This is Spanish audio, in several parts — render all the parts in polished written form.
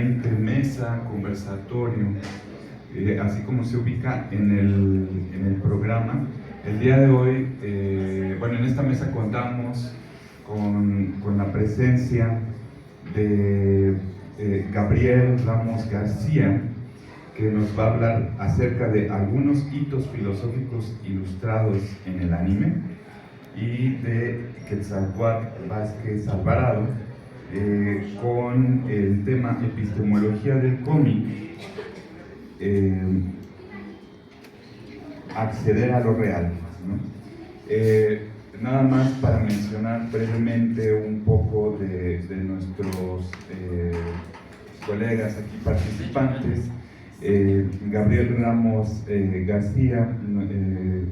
ambiente, mesa, conversatorio, así como se ubica en el programa. El día de hoy, bueno, en esta mesa contamos con la presencia de Gabriel Ramos García, que nos va a hablar acerca de algunos hitos filosóficos ilustrados en el anime, y de Quetzalcóatl Vázquez Alvarado, con el tema epistemología del cómic, acceder a lo real, ¿no? Nada más para mencionar brevemente un poco de nuestros colegas aquí participantes. Gabriel Ramos García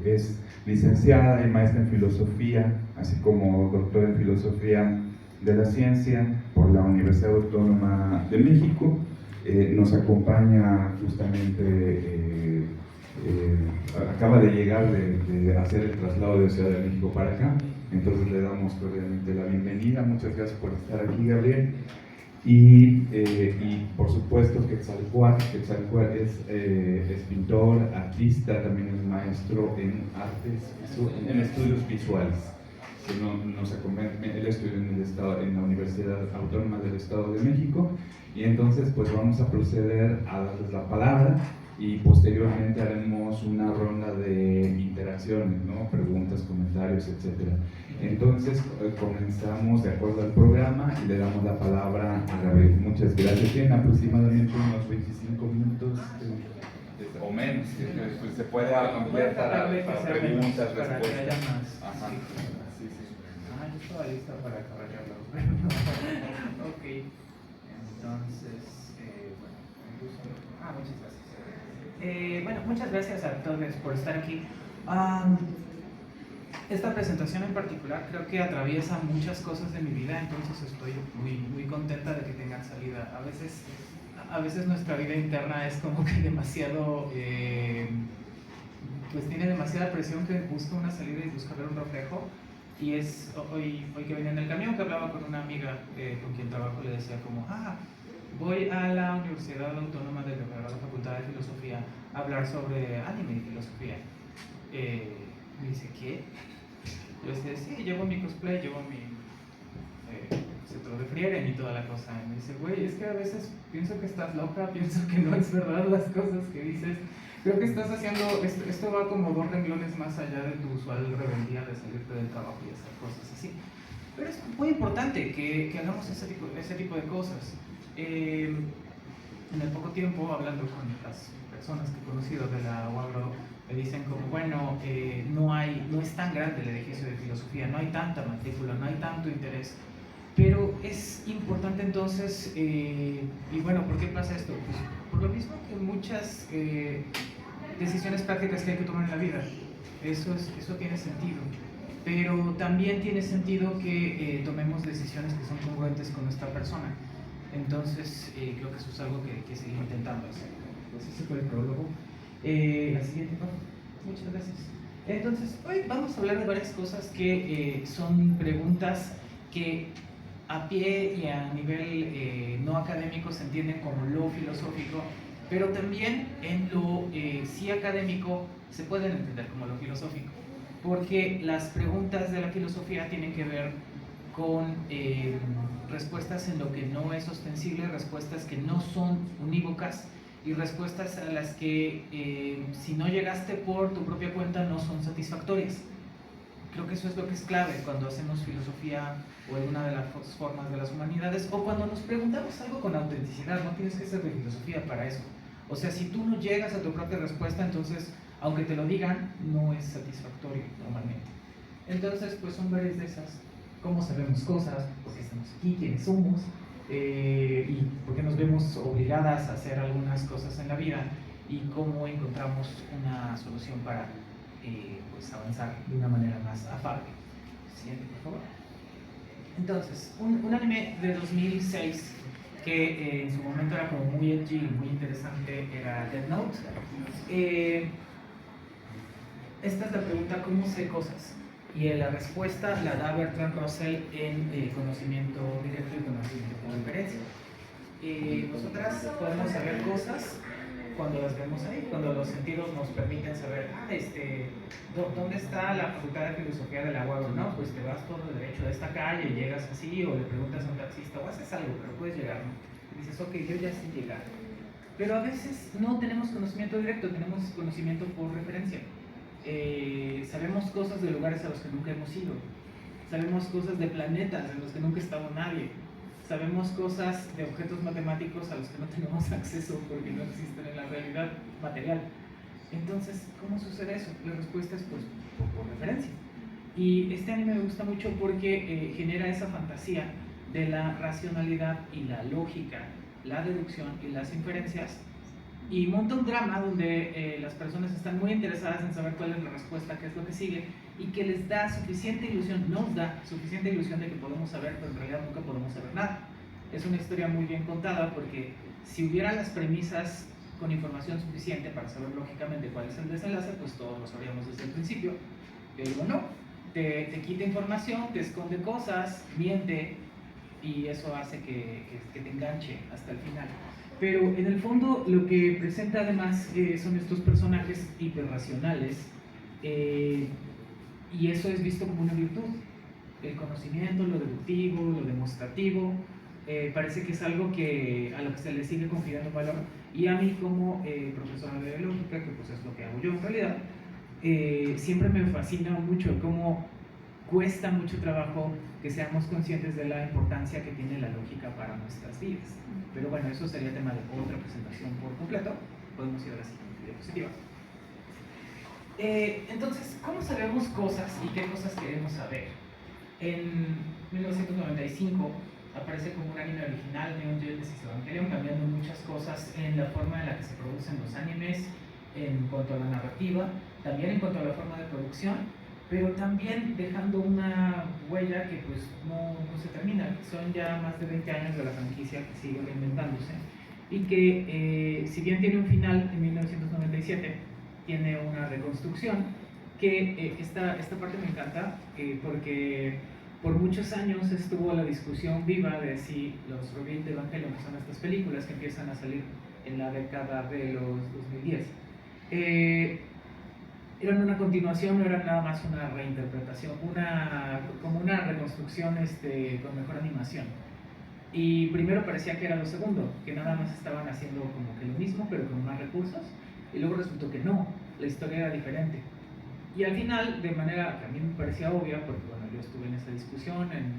es licenciada y maestra en filosofía, así como doctora en filosofía de la ciencia por la Universidad Autónoma de México. Nos acompaña justamente, acaba de llegar de hacer el traslado de Ciudad de México para acá, entonces le damos cordialmente la bienvenida. Muchas gracias por estar aquí, Gabriel. Y por supuesto Quetzalcóatl es pintor, artista, también es maestro en artes, en estudios visuales. Nos acompaña, él estudió en la Universidad Autónoma del Estado de México, y entonces pues vamos a proceder a darles la palabra y posteriormente haremos una ronda de interacciones, ¿no? Preguntas, comentarios, etc. Entonces comenzamos de acuerdo al programa y le damos la palabra a Gabriel. Muchas gracias. Tienen aproximadamente unos 25 minutos o menos. Pues se puede ampliar para preguntas, respuestas. Ajá. Sí, sí. Ah, yo estaba lista para cargarlo. Ok. Entonces, bueno, muchas gracias. Bueno, muchas gracias a todos por estar aquí. Esta presentación en particular creo que atraviesa muchas cosas de mi vida, entonces estoy muy contenta de que tengan salida. A veces nuestra vida interna es como que demasiado, pues tiene demasiada presión que busca una salida y busca ver un reflejo. Y es hoy que venía en el camión que hablaba con una amiga con quien trabajo, le decía como, voy a la Universidad Autónoma de Guerrero, a la Facultad de Filosofía, a hablar sobre anime y filosofía. Me dice, ¿qué? Yo decía, sí, llevo mi cosplay, llevo mi cetro de Frieren y toda la cosa. Y me dice, güey, es que a veces pienso que estás loca, pienso que no es verdad las cosas que dices. Creo que estás haciendo, esto va como 2 renglones más allá de tu usual rebeldía de salirte del trabajo y hacer cosas así. Pero es muy importante que hagamos ese tipo de cosas. En el poco tiempo, hablando con las personas que he conocido de la UAGRO, me dicen como, bueno, no es tan grande el edificio de filosofía, no hay tanta matrícula, no hay tanto interés. Pero es importante entonces, y bueno, ¿por qué pasa esto? Pues por lo mismo que muchas decisiones prácticas que hay que tomar en la vida. Eso tiene sentido. Pero también tiene sentido que tomemos decisiones que son congruentes con nuestra persona. Entonces, creo que eso es algo que seguir intentando hacer. Entonces, ese fue el prólogo. La siguiente, por favor. Muchas gracias. Entonces, hoy vamos a hablar de varias cosas que son preguntas que a pie y a nivel no académico se entienden como lo filosófico, pero también en lo sí académico se pueden entender como lo filosófico, porque las preguntas de la filosofía tienen que ver con respuestas en lo que no es ostensible, respuestas que no son unívocas y respuestas a las que si no llegaste por tu propia cuenta no son satisfactorias. Creo que eso es lo que es clave cuando hacemos filosofía o alguna de las formas de las humanidades, o cuando nos preguntamos algo con autenticidad. No tienes que ser de filosofía para eso. O sea, si tú no llegas a tu propia respuesta, entonces, aunque te lo digan, no es satisfactorio normalmente. Entonces, pues son varias de esas. Cómo sabemos cosas, por qué estamos aquí, quiénes somos, y por qué nos vemos obligadas a hacer algunas cosas en la vida, y cómo encontramos una solución para pues avanzar de una manera más afable. Siguiente, por favor. Entonces, un anime de 2006 que en su momento era como muy edgy y muy interesante era Death Note. Esta es la pregunta, ¿cómo sé cosas? Y la respuesta la da Bertrand Russell en Conocimiento Directo y Conocimiento por Inferencia. nosotras podemos saber cosas cuando las vemos ahí, cuando los sentidos nos permiten saber, ¿dónde está la Facultad de Filosofía del Agua? No, pues te vas todo derecho de esta calle y llegas así, o le preguntas a un taxista, o haces algo, pero puedes llegar, ¿no? Y dices, ok, yo ya sé llegar. Pero a veces no tenemos conocimiento directo, tenemos conocimiento por referencia. Sabemos cosas de lugares a los que nunca hemos ido, sabemos cosas de planetas en los que nunca ha estado nadie, sabemos cosas de objetos matemáticos a los que no tenemos acceso porque no existen en la realidad material. Entonces, ¿cómo sucede eso? La respuesta es pues por referencia. Y este anime me gusta mucho porque genera esa fantasía de la racionalidad y la lógica, la deducción y las inferencias, y monta un drama donde las personas están muy interesadas en saber cuál es la respuesta, qué es lo que sigue, y que les da suficiente ilusión, nos da suficiente ilusión de que podemos saber, pero en realidad nunca podemos saber nada. Es una historia muy bien contada porque si hubiera las premisas con información suficiente para saber lógicamente cuál es el desenlace, pues todos lo sabríamos desde el principio, pero no, te quita información, te esconde cosas, miente, y eso hace que te enganche hasta el final. Pero en el fondo lo que presenta además son estos personajes hiperracionales, y eso es visto como una virtud. El conocimiento, lo deductivo, lo demostrativo, parece que es algo a lo que se le sigue confiriendo valor, y a mí como profesora de lógica, que pues es lo que hago yo en realidad, siempre me fascina mucho cómo cuesta mucho trabajo que seamos conscientes de la importancia que tiene la lógica para nuestras vidas. Pero bueno, eso sería tema de otra presentación por completo. Podemos ir a la siguiente diapositiva. Entonces, ¿cómo sabemos cosas y qué cosas queremos saber? En 1995 aparece como un anime original, Neon Genesis Evangelion, cambiando muchas cosas en la forma en la que se producen los animes, en cuanto a la narrativa, también en cuanto a la forma de producción, pero también dejando una huella que pues no se termina. Son ya más de 20 años de la franquicia que sigue reinventándose, y que si bien tiene un final en 1997, tiene una reconstrucción que esta parte me encanta, porque por muchos años estuvo la discusión viva de si los rebuild de Evangelion, que son estas películas que empiezan a salir en la década de los 2010, eran una continuación o eran nada más una reinterpretación, como una reconstrucción con mejor animación. Y primero parecía que era lo segundo, que nada más estaban haciendo como que lo mismo pero con más recursos, y luego resultó que no, la historia era diferente. Y al final, de manera que a mí me parecía obvia, porque bueno, yo estuve en esa discusión en,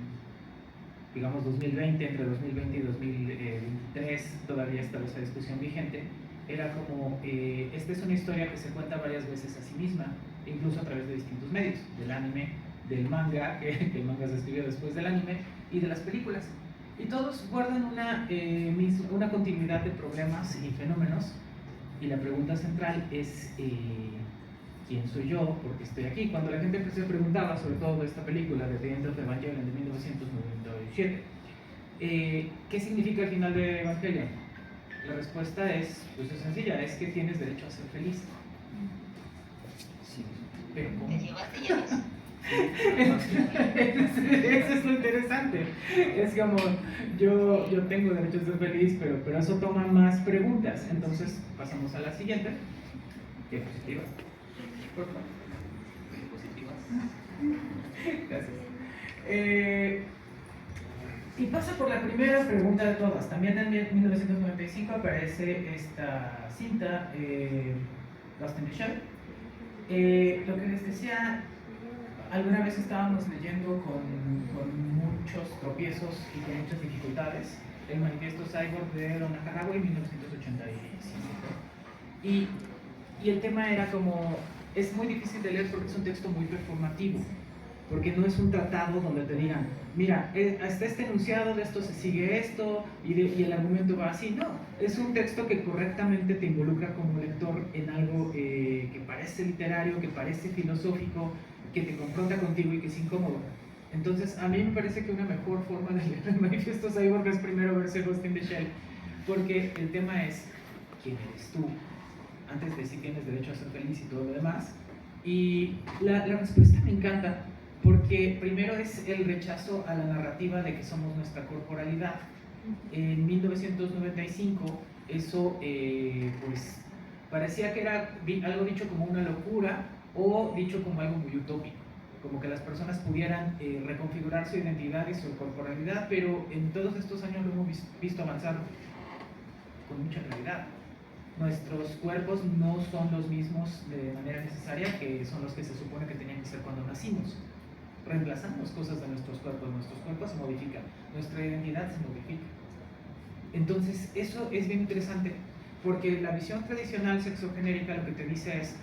digamos, 2020, entre 2020 y 2023 todavía estaba esa discusión vigente. Era como, esta es una historia que se cuenta varias veces a sí misma, incluso a través de distintos medios, del anime, del manga, que el manga se escribió después del anime, y de las películas. Y todos guardan una continuidad de problemas y fenómenos, y la pregunta central es, ¿quién soy yo? ¿Por qué estoy aquí? Cuando la gente se preguntaba, sobre todo de esta película, de The End of Evangelion de 1997, ¿qué significa el final de Evangelion? La respuesta es sencilla, es que tienes derecho a ser feliz. Sí, pero ¿cómo? Te llevaste ya ves. Eso es lo interesante. Es como, yo tengo derecho a ser feliz, pero eso toma más preguntas. Entonces, pasamos a la siguiente. Diapositiva. Por favor. Diapositivas. Gracias. Y pasa por la primera pregunta de todas. También en 1995 aparece esta cinta, Lost in the Shell. Lo que les decía, alguna vez estábamos leyendo con muchos tropiezos y con muchas dificultades el manifiesto Cyborg de Donna Haraway en 1985. Y el tema era como, es muy difícil de leer porque es un texto muy performativo, porque no es un tratado donde te digan, mira, hasta este enunciado de esto se sigue esto y el argumento va así. No, es un texto que correctamente te involucra como lector en algo que parece literario, que parece filosófico, que te confronta contigo y que es incómodo. Entonces, a mí me parece que una mejor forma de leer el manifiesto Cyborg es primero verse Ghost in the Shell, porque el tema es, ¿quién eres tú? Antes de si tienes derecho a ser feliz y todo lo demás. Y la respuesta me encanta, porque primero es el rechazo a la narrativa de que somos nuestra corporalidad. en 1995 eso pues parecía que era algo dicho como una locura o dicho como algo muy utópico, como que las personas pudieran reconfigurar su identidad y su corporalidad, pero en todos estos años lo hemos visto avanzar con mucha claridad. Nuestros cuerpos no son los mismos de manera necesaria que son los que se supone que tenían que ser cuando nacimos. Reemplazamos cosas de nuestros cuerpos se modifican, nuestra identidad se modifica. Entonces eso es bien interesante, porque la visión tradicional sexogenérica lo que te dice es,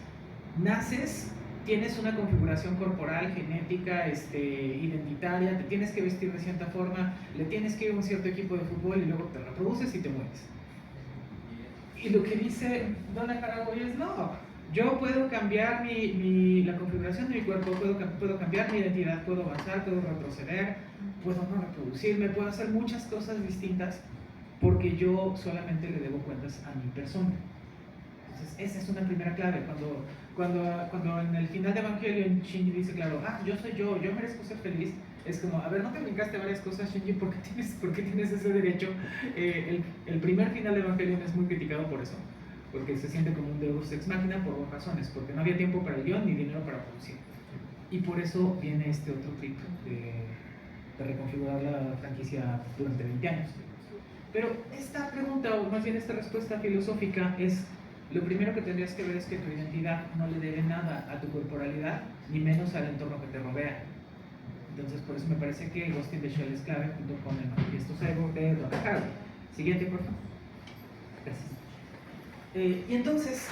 naces, tienes una configuración corporal, genética, identitaria, te tienes que vestir de cierta forma, le tienes que ir a un cierto equipo de fútbol y luego te reproduces y te mueres. Y lo que dice Donna Haraway es, no, yo puedo cambiar la configuración de mi cuerpo, puedo cambiar mi identidad, puedo avanzar, puedo retroceder, puedo no reproducirme, puedo hacer muchas cosas distintas porque yo solamente le debo cuentas a mi persona. Entonces esa es una primera clave. Cuando en el final de Evangelion Shinji dice, claro, yo soy yo merezco ser feliz, es como, a ver, ¿no te brincaste varias cosas, Shinji? ¿Por qué tienes ese derecho? El primer final de Evangelion es muy criticado por eso, porque se siente como un deus ex machina por dos razones, porque no había tiempo para el guión ni dinero para producir. Y por eso viene este otro trip de reconfigurar la franquicia durante 20 años. Pero esta pregunta, o más bien esta respuesta filosófica es, lo primero que tendrías que ver es que tu identidad no le debe nada a tu corporalidad, ni menos al entorno que te rodea. Entonces, por eso me parece que el Ghost in the Shell es clave junto con el manifiesto Cyborg de Donna Haraway. Siguiente, por favor. Gracias. Y entonces,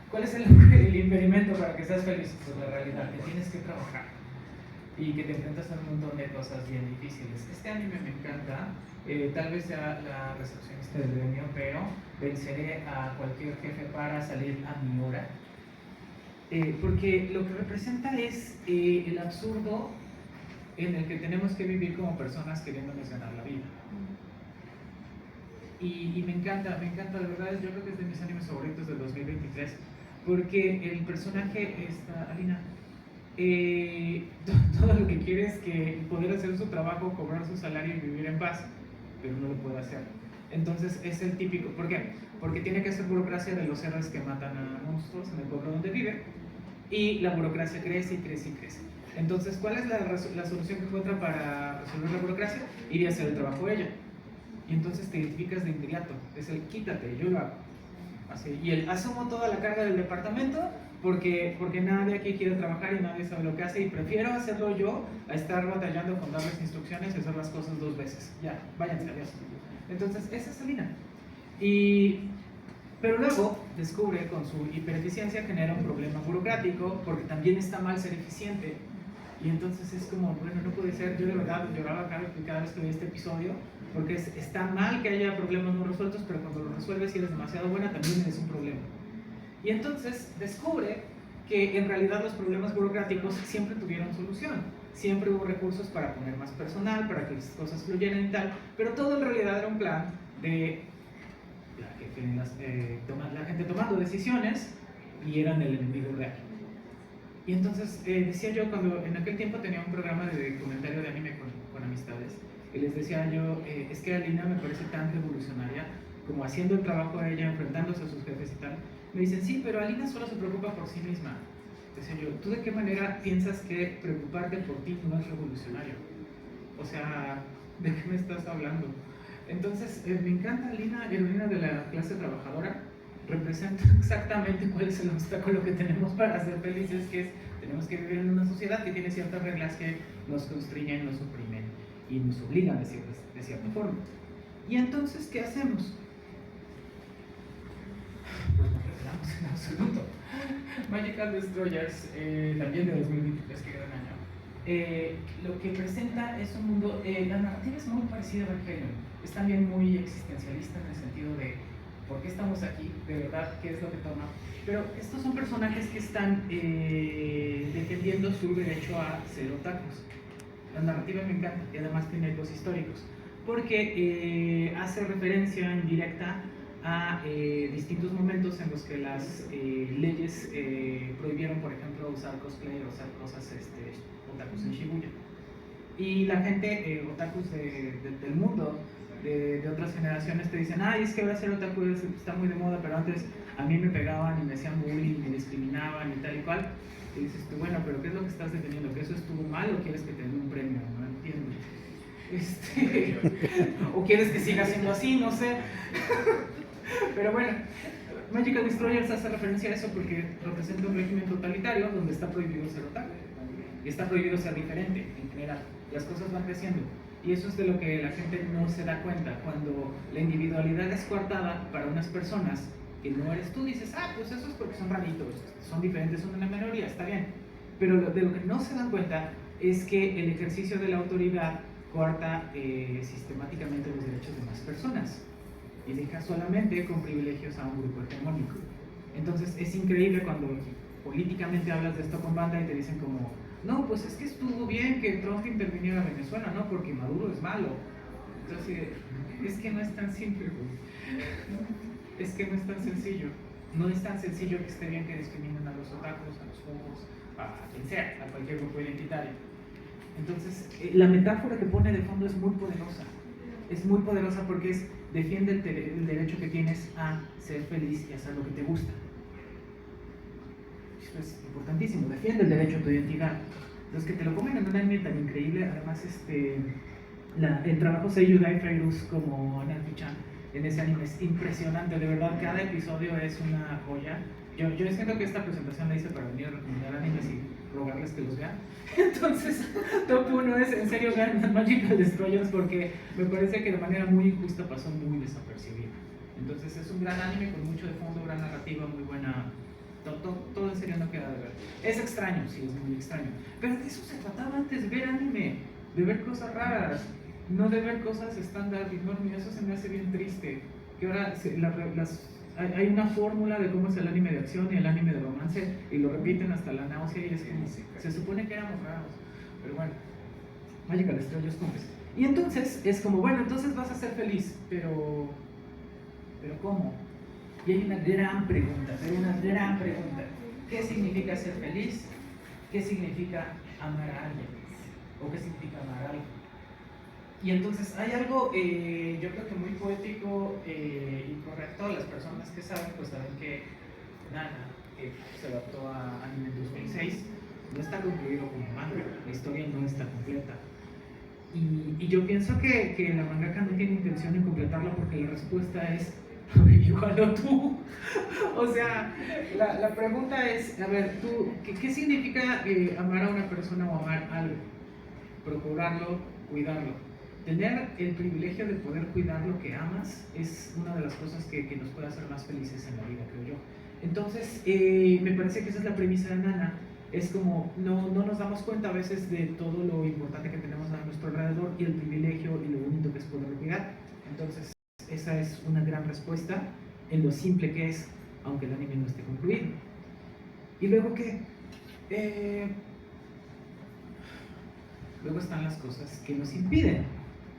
¿cuál es el impedimento para que seas feliz? Pues la realidad, que tienes que trabajar y que te enfrentas a un montón de cosas bien difíciles. Este anime me encanta, tal vez sea la recepcionista del gremio, pero venceré a cualquier jefe para salir a mi hora. Porque lo que representa es el absurdo en el que tenemos que vivir como personas queriéndonos ganar la vida. Y me encanta, la verdad, yo creo que es de mis animes favoritos del 2023, porque el personaje, Alina, todo lo que quiere es que poder hacer su trabajo, cobrar su salario y vivir en paz, pero no lo puede hacer. Entonces es el típico, ¿por qué? Porque tiene que hacer burocracia de los héroes que matan a monstruos en el pueblo donde vive, y la burocracia crece y crece y crece. Entonces, ¿cuál es la solución que encuentra para resolver la burocracia? Ir a hacer el trabajo ella. Y entonces te identificas de inmediato, es el quítate, yo lo hago. Así, y el asumo toda la carga del departamento porque nadie aquí quiere trabajar y nadie sabe lo que hace, y prefiero hacerlo yo a estar batallando con darles instrucciones y hacer las cosas 2 veces. Ya, váyanse, adiós. Entonces, esa es Alina. Pero luego descubre con su hipereficiencia genera un problema burocrático, porque también está mal ser eficiente. Y entonces es como, bueno, no puede ser. Yo de verdad lloraba cada vez que veía este episodio, porque está mal que haya problemas no resueltos, pero cuando los resuelves y eres demasiado buena, también eres un problema. Y entonces descubre que en realidad los problemas burocráticos siempre tuvieron solución. Siempre hubo recursos para poner más personal, para que las cosas fluyeran y tal, pero todo en realidad era un plan de la gente tomando decisiones y eran el enemigo real. Y entonces decía yo, cuando en aquel tiempo tenía un programa de comentario de anime con amistades, y les decía yo, es que Alina me parece tan revolucionaria, como haciendo el trabajo de ella, enfrentándose a sus jefes y tal. Me dicen, sí, pero Alina solo se preocupa por sí misma. Decía yo, ¿tú de qué manera piensas que preocuparte por ti no es revolucionario? O sea, ¿de qué me estás hablando? Entonces, me encanta Alina, heroína de la clase trabajadora. Representa exactamente cuál es el obstáculo que tenemos para ser felices, que es, tenemos que vivir en una sociedad que tiene ciertas reglas que nos constriñen, nos oprimen y nos obligan de cierta forma. Y entonces, ¿qué hacemos? Pues nos revelamos en absoluto. Magical Destroyers, también de 2023, qué gran año. Lo que presenta es un mundo, la narrativa es muy parecida a Evangelion, es también muy existencialista en el sentido de ¿por qué estamos aquí? De verdad, ¿qué es lo que toma? Pero estos son personajes que están defendiendo su derecho a ser otakus. La narrativa me encanta y además tiene ecos históricos, porque hace referencia indirecta a distintos momentos en los que las leyes prohibieron, por ejemplo, usar cosplay o usar cosas otakus en Shibuya. Y la gente, otakus del mundo, de otras generaciones, te dicen, ay, es que ahora ser otaku está muy de moda, pero antes a mí me pegaban y me hacían bullying, me discriminaban y tal y cual. Y dices tú, bueno, pero ¿qué es lo que estás defendiendo? ¿Que eso estuvo mal o quieres que te den un premio? No entiendo. O quieres que siga siendo así, no sé. Pero bueno, Magical Destroyers hace referencia a eso porque representa un régimen totalitario donde está prohibido ser otaku y está prohibido ser diferente en general. Las cosas van creciendo y eso es de lo que la gente no se da cuenta. Cuando la individualidad es coartada para unas personas que no eres tú, dices, ah, pues eso es porque son raritos, son diferentes, son una minoría, está bien. Pero de lo que no se dan cuenta es que el ejercicio de la autoridad coarta sistemáticamente los derechos de más personas y deja solamente con privilegios a un grupo hegemónico. Entonces es increíble cuando políticamente hablas de esto con banda y te dicen como, no, pues es que estuvo bien que Trump interviniera a Venezuela, ¿no? Porque Maduro es malo. Entonces, es que no es tan simple, es que no es tan sencillo. No es tan sencillo que esté bien que discriminen a los otakus, a los fobos, a quien sea, a cualquier grupo identitario. Entonces, la metáfora que pone de fondo es muy poderosa. Es muy poderosa porque defiende el derecho que tienes a ser feliz y a hacer lo que te gusta. Eso es importantísimo, defiende el derecho a tu identidad. Entonces, que te lo pongan en un anime tan increíble, además, el trabajo de Yudai Fairuz como Naruto-chan en ese anime es impresionante, de verdad, cada episodio es una joya. Yo siento que esta presentación la hice para venir a recomendar animes y rogarles que los vean. Entonces, top 1 es, en serio, vean Magical Destroyers porque me parece que de manera muy injusta pasó muy desapercibida. Entonces, es un gran anime con mucho de fondo, gran narrativa, muy buena. Todo en serio no queda de ver. Es extraño, sí, es muy extraño. Pero de eso se trataba antes, de ver anime, de ver cosas raras, no de ver cosas estándar y normal. Eso se me hace bien triste. Que ahora hay una fórmula de cómo es el anime de acción y el anime de romance y lo repiten hasta la náusea y es como, se supone que éramos raros. Pero bueno, Magical Destroyers cumples. Y entonces es como, bueno, entonces vas a ser feliz, pero ¿cómo? Y hay una gran pregunta, ¿qué significa ser feliz? ¿Qué significa amar a alguien? ¿O qué significa amar a algo? Y entonces hay algo, yo creo que muy poético y correcto. Las personas que saben, pues saben que Nana, que se adaptó a anime en 2006, no está concluido como manga, la historia no está completa. Y yo pienso que la mangaka no tiene intención de completarla porque la respuesta es igual o tú. O sea, la pregunta es, a ver, tú, ¿qué significa amar a una persona o amar algo? Procurarlo, cuidarlo. Tener el privilegio de poder cuidar lo que amas es una de las cosas que nos puede hacer más felices en la vida, creo yo. Entonces, me parece que esa es la premisa de Nana. Es como, no nos damos cuenta a veces de todo lo importante que tenemos a nuestro alrededor y el privilegio y lo bonito que es poderlo cuidar. Entonces, esa es una gran respuesta en lo simple que es, aunque el anime no esté concluido. ¿Y luego qué? Luego están las cosas que nos impiden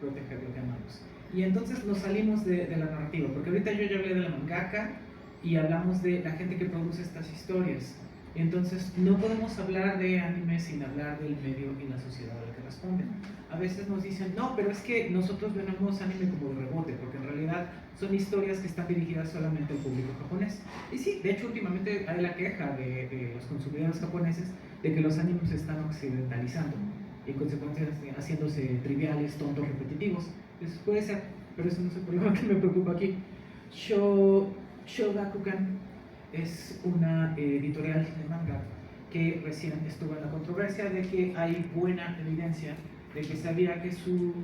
proteger lo que amamos. Y entonces nos salimos de la narrativa, porque ahorita yo ya hablé de la mangaka y hablamos de la gente que produce estas historias. Entonces no podemos hablar de anime sin hablar del medio y la sociedad a la que responden. A veces nos dicen, no, pero es que nosotros vemos anime como de rebote, porque en realidad son historias que están dirigidas solamente al público japonés. Y sí, de hecho últimamente hay la queja de los consumidores japoneses de que los animes se están occidentalizando y en consecuencia haciéndose triviales, tontos, repetitivos. Eso puede ser, pero eso no es el problema que me preocupa aquí. Shogakukan es una editorial de manga que recién estuvo en la controversia de que hay buena evidencia de que sabía que uno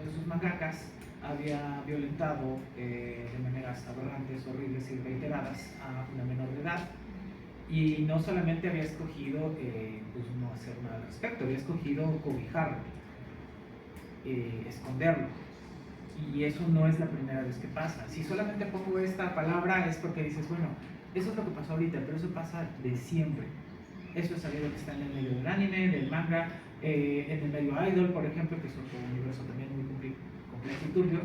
de sus mangakas había violentado de maneras aberrantes, horribles y reiteradas a una menor de edad. Y no solamente había escogido pues no hacer nada al respecto, había escogido cobijarlo, esconderlo. Y eso no es la primera vez que pasa. Si solamente pongo esta palabra es porque dices, bueno, eso es lo que pasó ahorita, pero eso pasa de siempre. Eso es sabido que está en el medio del anime, del manga, en el medio idol, por ejemplo, que es otro universo también muy complejo y turbio.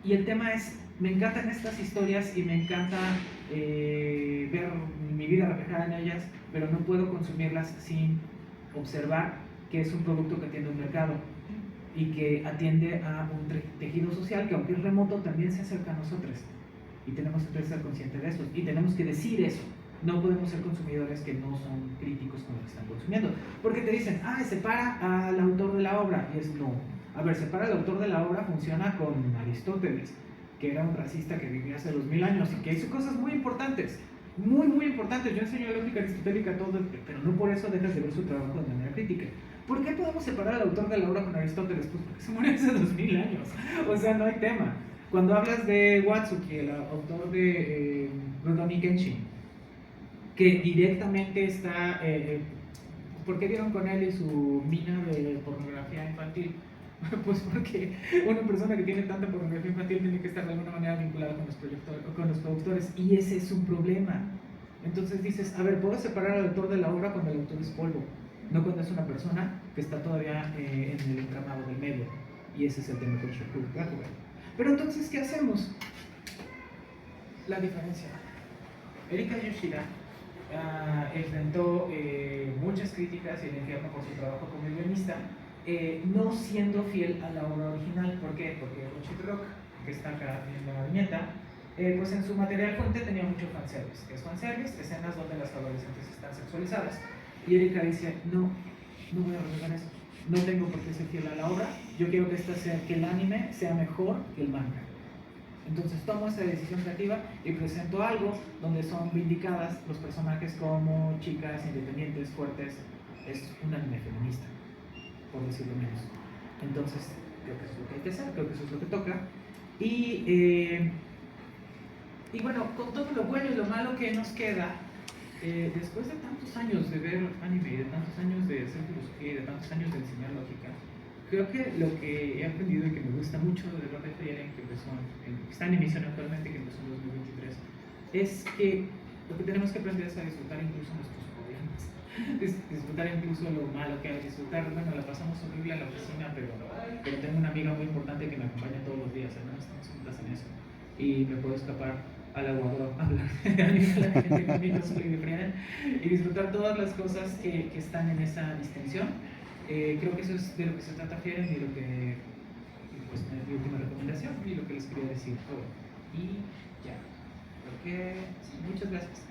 Y el tema es, me encantan estas historias y me encanta ver mi vida reflejada en ellas, pero no puedo consumirlas sin observar que es un producto que atiende un mercado y que atiende a un tejido social que, aunque es remoto, también se acerca a nosotros, y tenemos que ser conscientes de eso y tenemos que decir eso. No podemos ser consumidores que no son críticos con lo que están consumiendo, porque te dicen, separa al autor de la obra, y es no. A ver, separa al autor de la obra funciona con Aristóteles, que era un racista que vivía hace 2000 años y que hizo cosas muy importantes, muy, muy importantes. Yo enseño lógica aristotélica todo, pero no por eso dejas de ver su trabajo de manera crítica. ¿Por qué podemos separar al autor de la obra con Aristóteles? Pues porque se murió hace 2000 años, o sea, no hay tema. Cuando hablas de Watsuki, el autor de Rurouni Kenshin, que directamente está... ¿por qué dieron con él y su mina de pornografía infantil? Pues porque una persona que tiene tanta pornografía infantil tiene que estar de alguna manera vinculada con los productores, y ese es un problema. Entonces dices, a ver, puedo separar al autor de la obra cuando el autor es polvo, no cuando es una persona que está todavía en el entramado del medio, y ese es el tema con Shakur Gakuen. Pero entonces, ¿qué hacemos? La diferencia. Erika Yoshida enfrentó muchas críticas y el infierno por su trabajo como guionista, no siendo fiel a la obra original. ¿Por qué? Porque Rochit Rock, que está acá en la viñeta, pues en su material fuente tenía mucho fanservice. ¿Qué es fanservice? Escenas donde las adolescentes están sexualizadas. Y Erika dice, no voy a revelar eso. No tengo por qué ser fiel a la obra. Yo quiero que el anime sea mejor que el manga. Entonces tomo esa decisión creativa y presento algo donde son vindicadas los personajes como chicas independientes, fuertes. Es un anime feminista, por decirlo menos. Entonces creo que eso es lo que hay que hacer, creo que eso es lo que toca. Y bueno, con todo lo bueno y lo malo que nos queda, después de tantos años de ver anime, de tantos años de hacer filosofía y de tantos años de enseñar lógica, creo que lo que he aprendido y que me gusta mucho de Robert Frieren, que está en emisión actualmente, que empezó en 2023, es que lo que tenemos que aprender es a disfrutar incluso nuestros problemas, disfrutar incluso lo malo que hay, disfrutar, bueno, la pasamos horrible en la oficina, pero tengo una amiga muy importante que me acompaña todos los días, ¿no? Estamos juntas en eso, y me puedo escapar al aguador a hablar de anime a la gente conmigo, soy de Frieren, y disfrutar todas las cosas que están en esa distinción. Creo que eso es de lo que se trata Frieren y lo que, pues, mi última recomendación y lo que les quería decir hoy. Y ya, creo que sí, muchas gracias.